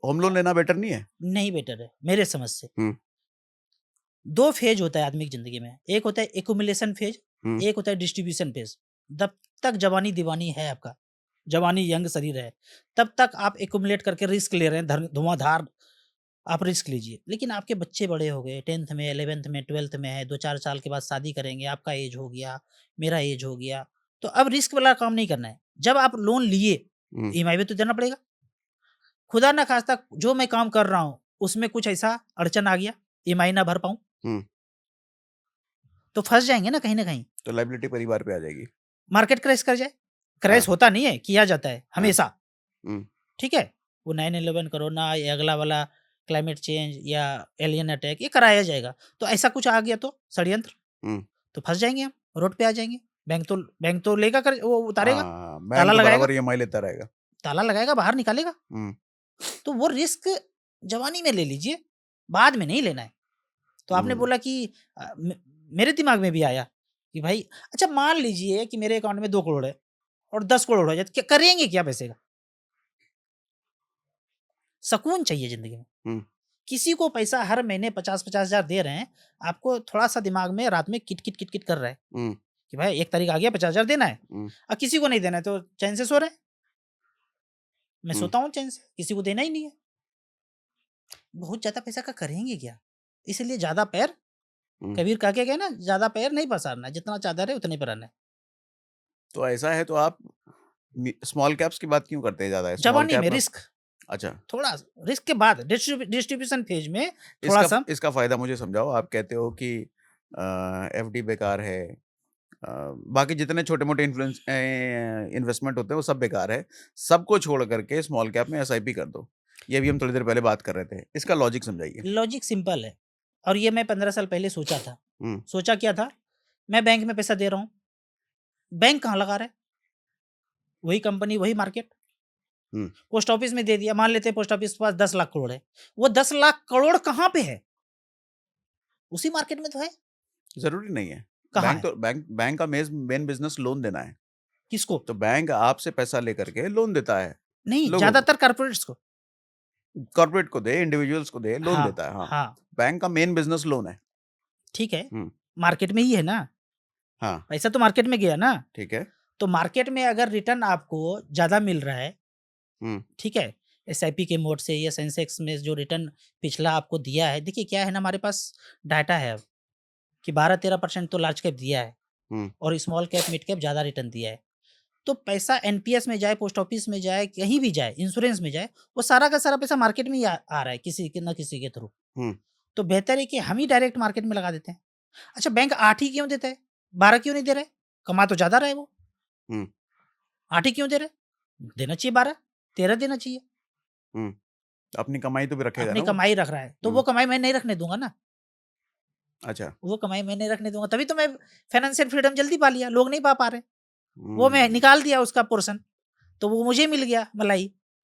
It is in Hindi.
होम लोन लेना बेटर नहीं है? नहीं बेटर है मेरे समझ से। हम्म, 2 फेज होता है आदमी की ज़िंदगी में, एक होता है एक्युमुलेशन फेज, हम्म, एक होता है डिस्ट्रीब्यूशन फेज। जब तक जवानी दीवानी है आपका, जवानी यंग शरीर है, तब तक आप एक्युमुलेट करके रिस्क ले रहे हैं, धुआंधार आप रिस्क लीजिए। लेकिन आपके बच्चे बड़े हो गए, 10th में, 11th में, 12th में है, 2-4 साल के बाद शादी करेंगे, आपका एज हो गया, मेरा एज हो गया, तो अब रिस्क वाला काम नहीं करना है। जब आप लोन लिए, हम्म, ईएमआई भी तो देना पड़ेगा। खुदा ना खास्ता जो मैं काम कर रहा हूँ, उसमें कुछ ऐसा अड़चन आ गया, ईएमआई ना भर पाऊँ, हम्म। तो फँस जाएँगे ना कहीं न कहीं। तो लाइबिलिटी परिवार पे आ जाएगी। मार्केट क्रैश कर जाए, क्रैश हाँ, होता नहीं है, किया जाता है हाँ, हमेशा, हम्म, ठीक है? वो 9/11 कोरोना या अगला वाला क्लाइमेट चेंज या एलियन अटैक, ये कराया जाएगा। तो ऐसा कुछ आ गया तो षड्यंत्र, हम्म। तो फँस जाएँगे हम, रोड पे आ जाएँगे। बैंक तो लेगा कर वो उतारेगा, हाँ, ताला बैंक तो लगाएगा, बराबर ईएमआई लेता रहेगा। बाहर निकालेगा। हम्म, तो वो रिस्क जवानी में ले लीजिए, बाद में नहीं लेना है। तो आपने हम्म, बोला कि मेरे दिमाग में भी आया कि भाई अच्छा मान लीजिए कि मेरे अकाउंट में 2 करोड़ है और 10 करोड़ हो जाए, तो क्या करेंगे क्या पैसे का? सुकून चाहिए ज़िंदगी में। हम्म, किसी को पैसा हर महीने 50-50 हज़ार दे रहे हैं, आपको थोड़ा-सा दिमाग में रात में किट-किट कर रहा है हम्म, कि भाई 1 तारीख आ गया 50,000 देना है। हम्म, किसी को नहीं देना है तो चैन से सो रहे हैं। मैं हम्म, सोता हूँ चैन से, किसी को देना ही नहीं है। बहुत ज़्यादा पैसा का करेंगे क्या? इसीलिए ज़्यादा पैर, हम्म। कबीर कह के गए ना, ज़्यादा पैर नहीं पसारना है, जितना चादर है उतने पर रहना है। तो ऐसा है तो आप स्मॉल कैप्स की बात क्यों करते हैं ज्यादा? स्मॉल जवानी में कैप में। रिस्क, अच्छा, थोड़ा रिस्क के बाद डिस्ट्रीब्यूशन फेज में इसका थोड़ा-सा इसका फायदा मुझे समझाओ। आप कहते हो कि एफडी बेकार है, बाकी जितने छोटे मोटे इन्वेस्टमेंट होते हैं वो सब बेकार है, सबको छोड़ करके स्मॉल कैप में एसआईपी कर दो। ये भी हम थोड़ी देर पहले बात कर रहे थे, इसका लॉजिक समझाइए। लॉजिक सिंपल है और ये मैं 15 साल पहले सोचा था। हम्म, सोचा क्या था? मैं बैंक में पैसा दे रहा हूँ, बैंक कहाँ लगा रहा है? वही कंपनी, वही मार्केट। हम्म। पोस्ट ऑफिस में दे दिया, मान लेते हैं पोस्ट ऑफिस के पास 10 लाख करोड़ है। वो 10 लाख करोड़ कहाँ पे है? उसी मार्केट में तो है। जरूरी नहीं है। कहाँ है? बैंक बैंक का मेन बिजनेस लोन देना है। किसको? तो बैंक आपसे पैसा लेकर के लोन देता है नहीं, लोगों को। ज़्यादातर कॉर्पोरेट्स को। कॉर्पोरेट को दे, इंडिविजुअल्स को दे, लोन हाँ, देता है। हाँ, हाँ, बैंक का मेन बिजनेस लोन है। ठीक है। हम्म, मार्केट में ही है ना, हाँ, पैसा तो मार्केट में गया ना। ठीक है। तो मार्केट में अगर रिटर्न आपको ज़्यादा मिल रहा है, हम्म, ठीक है? एसआईपी के मोड से या सेंसेक्स में जो रिटर्न पिछला आपको दिया है, देखिए क्या है ना, हमारे पास डाटा है अब कि 12-13% तो लार्ज कैप दिया है हम्म, और स्मॉल कैप, मिड कैप ज़्यादा रिटर्न दिया है। तो पैसा एनपीएस में जाए, पोस्ट ऑफिस में जाए, कहीं भी जाए, इंश्योरेंस में जाए, वो सारा का सारा पैसा मार्केट में ही आ रहा है किसी के ना किसी के थ्रू। हम्म, तो बेहतर है कि हम ही डायरेक्ट मार्केट में लगा देते हैं। अच्छा बैंक 8 ही क्यों देता है? 12 क्यों नहीं दे रहा है? कमा तो ज़्यादा रहा है वो, हम्म, 8 ही क्यों दे रहा है? देना चाहिए 12, 13 देना चाहिए। हम्म। अपनी कमाई तो भी रखेगा अपनी ना वो। कमाई रख रहा है, तो वो हम्म, कमाई मैं नहीं रखने दूँगा ना। अच्छा। वो कमाई मैं नहीं रखने दूँगा, तभी तो मैं फाइनेंशियल फ्रीडम जल्दी पा लिया, लोग नहीं पा रहे। वो मैं हम्म, निकाल दिया उसका पोर्शन, तो वो मुझे मिल गया मलाई।